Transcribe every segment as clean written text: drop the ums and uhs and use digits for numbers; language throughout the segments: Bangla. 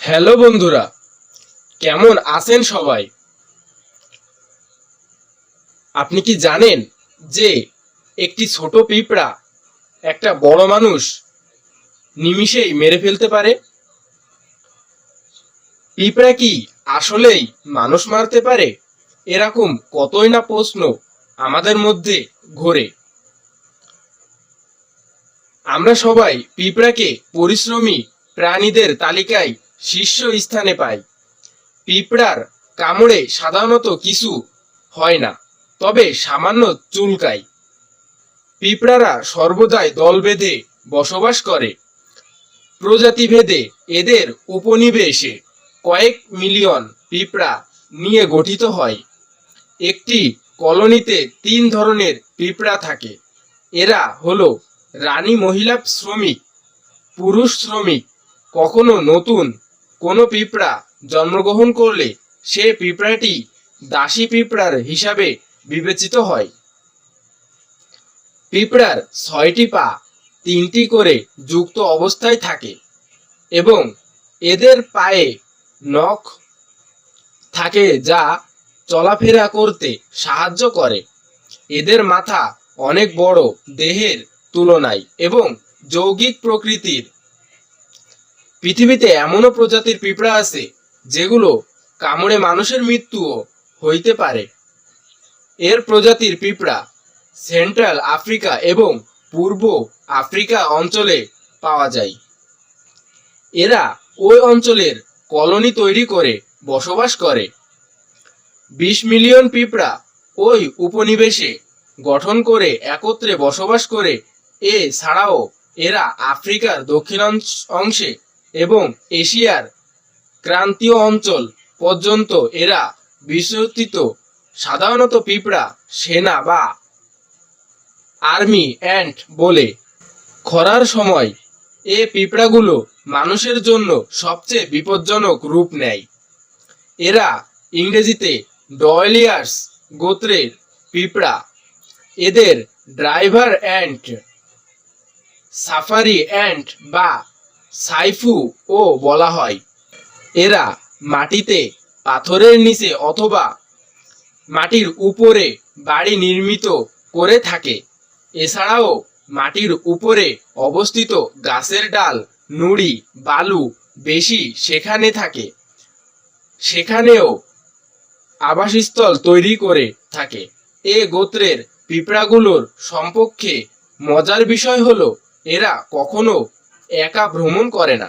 হ্যালো বন্ধুরা, কেমন আছেন সবাই? আপনি কি জানেন যে একটি ছোট পিঁপড়া একটা বড় মানুষ নিমিষেই মেরে ফেলতে পারে? পিঁপড়া কি আসলেই মানুষ মারতে পারে? এরকম কতই না প্রশ্ন আমাদের মধ্যে ঘোরে। আমরা সবাই পিঁপড়াকে পরিশ্রমী প্রাণীদের তালিকায় শীর্ষ স্থানে পাই। পিঁপড়ার কামড়ে সাধারণত কিছু হয় না, তবে সামান্য চুলকায়। পিঁপড়ারা সর্বদাই দল বেঁধে বসবাস করে। প্রজাতিভেদে এদের উপনিবেশে কয়েক মিলিয়ন পিঁপড়া নিয়ে গঠিত হয়। একটি কলোনিতে 3 ধরনের পিঁপড়া থাকে। এরা হলো রানী মহিলা শ্রমিক, পুরুষ শ্রমিক। কখনো নতুন কোনো পিঁপড়া জন্মগ্রহণ করলে সে পিঁপড়াটি দাসী পিঁপড়ার হিসাবে বিবেচিত হয়। পিঁপড়ার 6টি পা 3টি করে যুক্ত অবস্থায় থাকে এবং এদের পায়ে নখ থাকে যা চলাফেরা করতে সাহায্য করে। এদের মাথা অনেক বড় দেহের তুলনায় এবং যৌগিক প্রকৃতির। পৃথিবীতে এমনও প্রজাতির পিঁপড়া আছে যেগুলো কামড়ে মানুষের মৃত্যুও হইতে পারে। এর প্রজাতির পিঁপড়া সেন্ট্রাল আফ্রিকা এবং পূর্ব আফ্রিকা অঞ্চলে পাওয়া যায়। এরা ওই অঞ্চলের কলোনি তৈরি করে বসবাস করে। 20 মিলিয়ন পিঁপড়া ওই উপনিবেশে গঠন করে একত্রে বসবাস করে। এছাড়াও এরা আফ্রিকার দক্ষিণ অংশে এবং এশিয়ার ক্রান্তীয় অঞ্চল পর্যন্ত এরা বিস্তৃত। সাধারণত পিঁপড়া সেনা বা আর্মি অ্যান্ট বলে। খরার সময় এ পিঁপড়াগুলো মানুষের জন্য সবচেয়ে বিপজ্জনক রূপ নেয়। এরা ইংরেজিতে ডয়েলিয়ার্স গোত্রের পিঁপড়া। এদের ড্রাইভার অ্যান্ট, সাফারি অ্যান্ট বা সাইফু ও বলা হয়। এরা মাটিতে, পাথরের নিচে অথবা মাটির উপরে বাড়ি নির্মিত করে থাকে। এছাড়াও মাটির উপরে অবস্থিত গাছের ডাল, নুড়ি, বালু বেশি সেখানে থাকে, সেখানেও আবাসস্থল তৈরি করে থাকে। এ গোত্রের পিঁপড়াগুলোর সম্পর্কে মজার বিষয় হলো এরা কখনো একা ভ্রমণ করে না।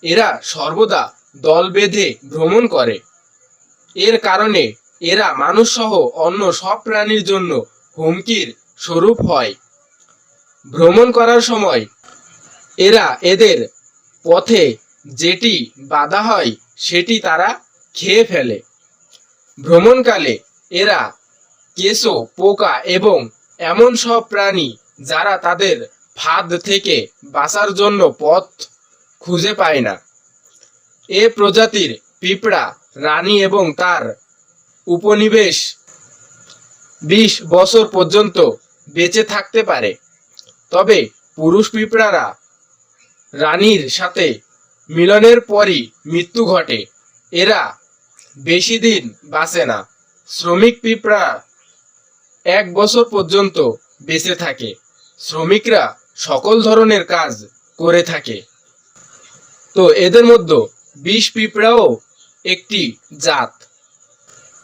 এরা সর্বদা দল বেঁধে ভ্রমণ করে। এর কারণে এরা মানুষ সহ অন্য সব প্রাণীর জন্য হুমকির স্বরূপ হয়। ভ্রমণ করার সময় এরা এদের পথে যেটি বাধা হয় সেটি তারা খেয়ে ফেলে। ভ্রমণকালে এরা কেঁচো, পোকা এবং এমন সব প্রাণী যারা তাদের ফাঁদ থেকে বাঁচার জন্য পথ খুঁজে পায় না। এ প্রজাতির পিঁপড়া রানী এবং তার উপনিবেশ 20 বছর পর্যন্ত বেঁচে থাকতে পারে। তবে পুরুষ পিঁপড়ারা রানীর সাথে মিলনের পরই মৃত্যু ঘটে। এরা বেশি দিন বাঁচে না। শ্রমিক পিঁপড়া 1 বছর পর্যন্ত বেঁচে থাকে। শ্রমিকরা সকল ধরনের কাজ করে থাকে। তো এদের মধ্যে বিষ পিঁপড়াও একটি জাত।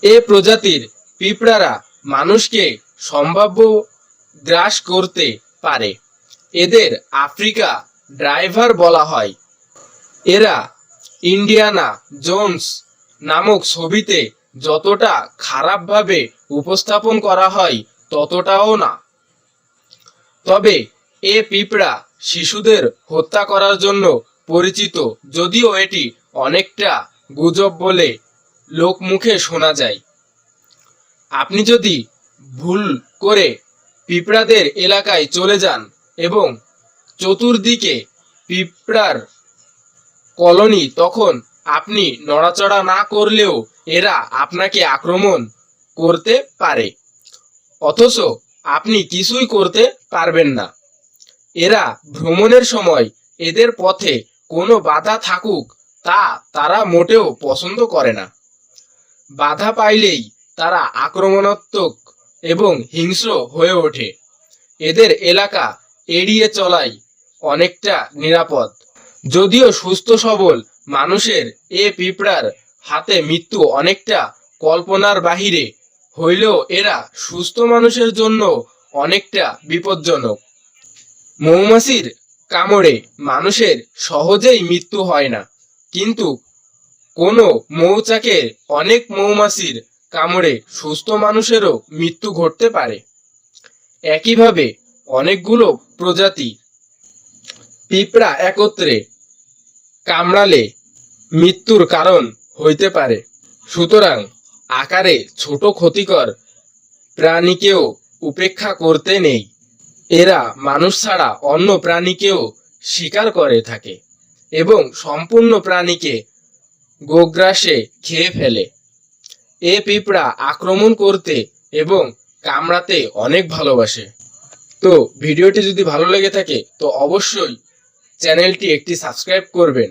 এ প্রজাতির পিঁপড়ারা মানুষকে সম্ভাব্য গ্রাস করতে পারে। এদের আফ্রিকা ড্রাইভার বলা হয়। এরা ইন্ডিয়ানা জোন্স নামক ছবিতে যতটা খারাপভাবে উপস্থাপন করা হয় ততটাও না। তবে এ পিঁপড়া শিশুদের হত্যা করার জন্য পরিচিত, যদিও এটি অনেকটা গুজব বলে লোকমুখে শোনা যায়। আপনি যদি ভুল করে পিঁপড়াদের এলাকায় চলে যান এবং চতুর্দিকে পিঁপড়ার কলোনি, তখন আপনি নড়াচড়া না করলেও এরা আপনাকে আক্রমণ করতে পারে, অথচ আপনি কিছুই করতে পারবেন না। এরা ভ্রমণের সময় এদের পথে কোনো বাধা থাকুক তা তারা মোটেও পছন্দ করে না। বাধা পাইলেই তারা আক্রমণাত্মক এবং হিংস্র হয়ে ওঠে। এদের এলাকা এড়িয়ে চলাই অনেকটা নিরাপদ। যদিও সুস্থ সবল মানুষের এ পিঁপড়ার হাতে মৃত্যু অনেকটা কল্পনার বাহিরে হইলেও এরা সুস্থ মানুষের জন্য অনেকটা বিপজ্জনক। মৌমাছির কামড়ে মানুষের সহজেই মৃত্যু হয় না, কিন্তু কোনো মৌচাকের অনেক মৌমাছির কামড়ে সুস্থ মানুষেরও মৃত্যু ঘটতে পারে। একইভাবে অনেকগুলো প্রজাতি পিঁপড়া একত্রে কামড়ালে মৃত্যুর কারণ হইতে পারে। সুতরাং আকারে ছোট ক্ষতিকর প্রাণীকেও উপেক্ষা করতে নেই। এরা মানুষ ছাড়া অন্য প্রাণীকেও শিকার করে থাকে এবং সম্পূর্ণ প্রাণীকে গোগ্রাসে খেয়ে ফেলে। এ পিঁপড়া আক্রমণ করতে এবং কামড়াতে অনেক ভালোবাসে। তো ভিডিওটি যদি ভালো লেগে থাকে তো অবশ্যই চ্যানেলটি একটি সাবস্ক্রাইব করবেন।